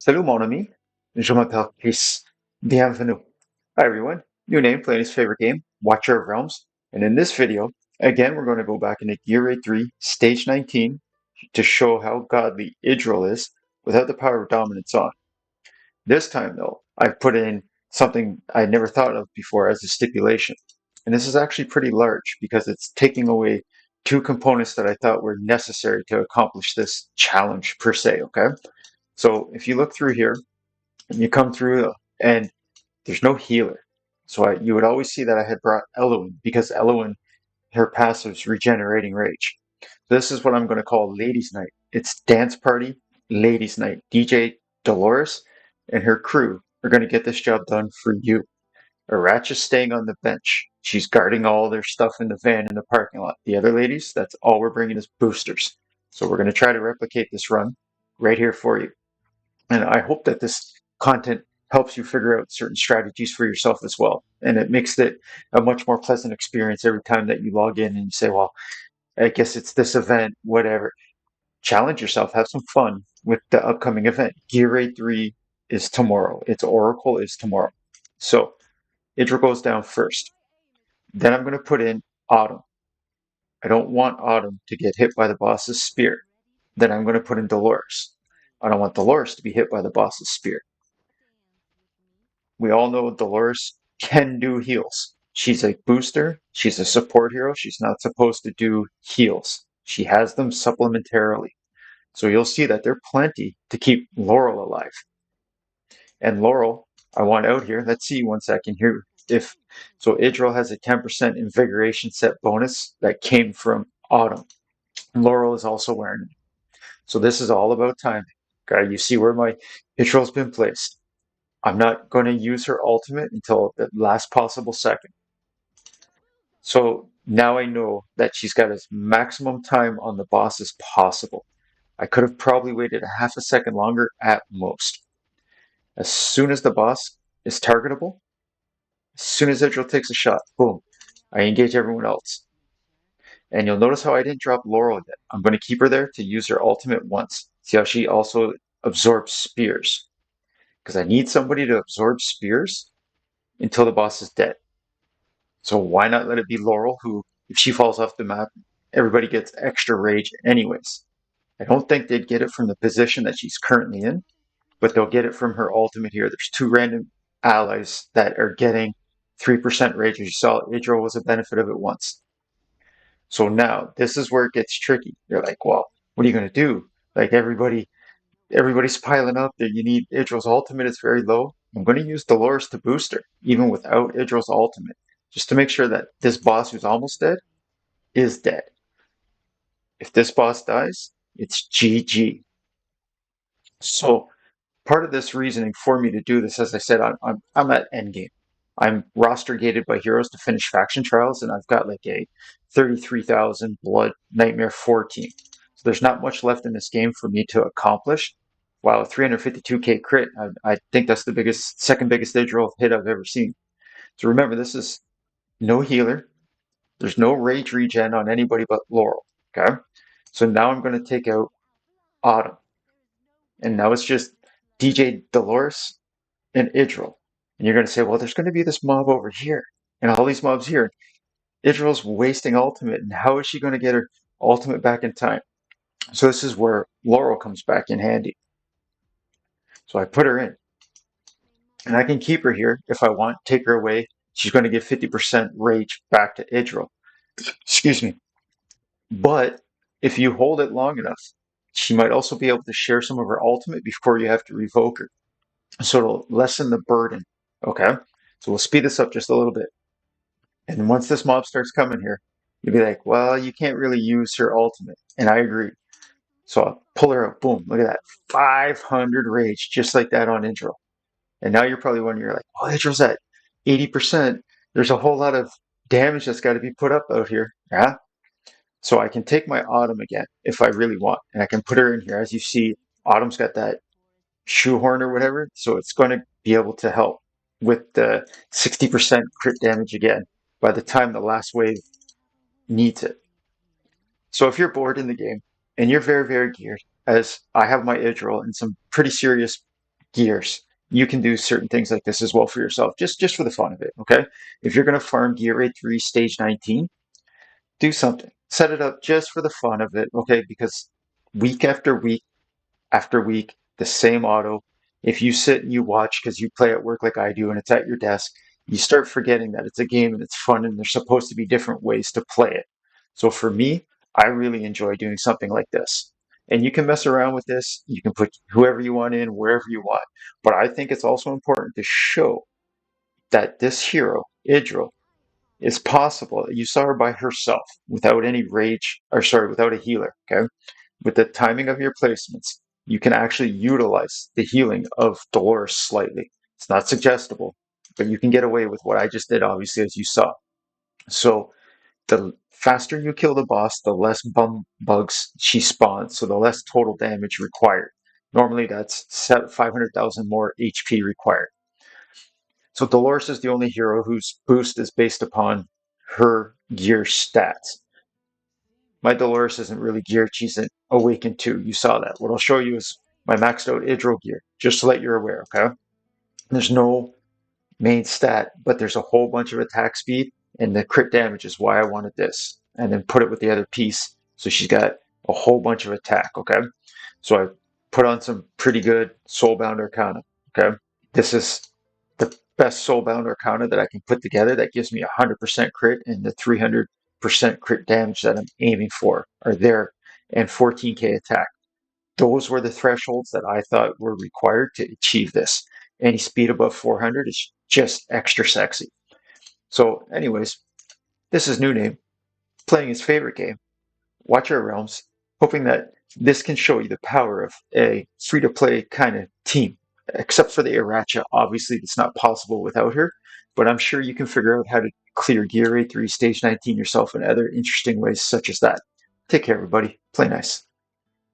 Salut mon ami, je m'appelle Chris. Bienvenue. Hi everyone, new name, playing his favorite game, Watcher of Realms. And in this video, again, we're going to go back into GR3 Stage 19 to show how godly Idril is without the power of dominance on. This time though, I've put in something I never thought of before as a stipulation. And this is actually pretty large because it's taking away two components that I thought were necessary to accomplish this challenge per se, okay? So if you look through here, and you come through and there's no healer. So you would always see that I had brought Elowen because Elowen, her passive's regenerating rage. This is what I'm going to call Ladies Night. It's Dance Party, Ladies Night. DJ Dolores and her crew are going to get this job done for you. Aracha's staying on the bench. She's guarding all their stuff in the van in the parking lot. The other ladies, that's all we're bringing is boosters. So we're going to try to replicate this run right here for you. And I hope that this content helps you figure out certain strategies for yourself as well. And it makes it a much more pleasant experience every time that you log in and you say, well, I guess it's this event, whatever. Challenge yourself, have some fun with the upcoming event. Gear Raid 3 is tomorrow. Its Oracle is tomorrow. So Idril goes down first. Then I'm going to put in Autumn. I don't want Autumn to get hit by the boss's spear. Then I'm going to put in Dolores. I don't want Dolores to be hit by the boss's spear. We all know Dolores can do heals. She's a booster. She's a support hero. She's not supposed to do heals. She has them supplementarily. So you'll see that there are plenty to keep Laurel alive. And Laurel, I want out here. Let's see 1 second here. If so, Idril has a 10% invigoration set bonus that came from Autumn. Laurel is also wearing it. So this is all about timing. Okay, you see where my Idril's been placed. I'm not going to use her ultimate until the last possible second. So now I know that she's got as maximum time on the boss as possible. I could have probably waited a half a second longer at most. As soon as the boss is targetable, as soon as Idril takes a shot, boom, I engage everyone else. And you'll notice how I didn't drop Laurel yet. I'm going to keep her there to use her ultimate once. See how she also absorbs spears. Because I need somebody to absorb spears until the boss is dead. So why not let it be Laurel, who, if she falls off the map, everybody gets extra rage anyways. I don't think they'd get it from the position that she's currently in, but they'll get it from her ultimate here. There's two random allies that are getting 3% rage. As you saw, Idril was a benefit of it once. So now, this is where it gets tricky. You're like, well, what are you going to do? Like everybody's piling up there. You need Idril's ultimate. It's very low. I'm going to use Dolores to boost her, even without Idril's ultimate, just to make sure that this boss who's almost dead is dead. If this boss dies, it's GG. So part of this reasoning for me to do this, as I said, I'm at endgame. I'm roster gated by heroes to finish faction trials, and I've got like a 33,000 blood Nightmare 4 team. So there's not much left in this game for me to accomplish. Wow, a 352k crit, I think that's the biggest, second biggest Idril hit I've ever seen. So remember, this is no healer. There's no rage regen on anybody but Laurel. Okay, so now I'm going to take out Autumn, and now it's just DJ Dolores and Idril. And you're going to say, well, there's going to be this mob over here and all these mobs here. Idril's wasting ultimate, and how is she going to get her ultimate back in time? So this is where Laurel comes back in handy. So I put her in, and I can keep her here if I want, take her away. She's going to give 50% rage back to Idril. Excuse me. But if you hold it long enough, she might also be able to share some of her ultimate before you have to revoke her. So it'll lessen the burden. Okay? So we'll speed this up just a little bit. And once this mob starts coming here, you'll be like, well, you can't really use her ultimate. And I agree. So I'll pull her up. Boom. Look at that. 500 rage, just like that on Idril. And now you're probably wondering, you're like, oh, Idril's at 80%. There's a whole lot of damage that's got to be put up out here. Yeah. So I can take my Autumn again if I really want. And I can put her in here. As you see, Autumn's got that shoehorn or whatever. So it's going to be able to help with the 60% crit damage again by the time the last wave needs it. So if you're bored in the game and you're very, very geared, as I have my Idril in some pretty serious gears. You can do certain things like this as well for yourself, just for the fun of it, okay? If you're going to farm GR3 stage 19, do something. Set it up just for the fun of it, okay? Because week after week, the same auto. If you sit and you watch because you play at work like I do and it's at your desk, you start forgetting that it's a game and it's fun and there's supposed to be different ways to play it. So for me, I really enjoy doing something like this. And you can mess around with this. You can put whoever you want in, wherever you want. But I think it's also important to show that this hero, Idril, is possible. You saw her by herself without any rage, or sorry, without a healer. Okay. With the timing of your placements, you can actually utilize the healing of Dolores slightly. It's not suggestible, but you can get away with what I just did, obviously, as you saw. So the faster you kill the boss, the less bum bugs she spawns, so the less total damage required. Normally, that's 500,000 more HP required. So Dolores is the only hero whose boost is based upon her gear stats. My Dolores isn't really geared, she's an awakened too. You saw that. What I'll show you is my maxed out Idril gear, just so that you're aware, okay? There's no main stat, but there's a whole bunch of attack speed, and the crit damage is why I wanted this. And then put it with the other piece, so she's got a whole bunch of attack, okay? So I put on some pretty good Soulbound Arcana, okay? This is the best Soulbound Arcana that I can put together that gives me 100% crit, and the 300% crit damage that I'm aiming for are there, and 14k attack. Those were the thresholds that I thought were required to achieve this. Any speed above 400 is just extra sexy. So, anyways, this is New Name playing his favorite game, Watch Our Realms, hoping that this can show you the power of a free to play kind of team. Except for the Iracha, obviously, it's not possible without her, but I'm sure you can figure out how to clear Gear A3 Stage 19 yourself in other interesting ways, such as that. Take care, everybody. Play nice.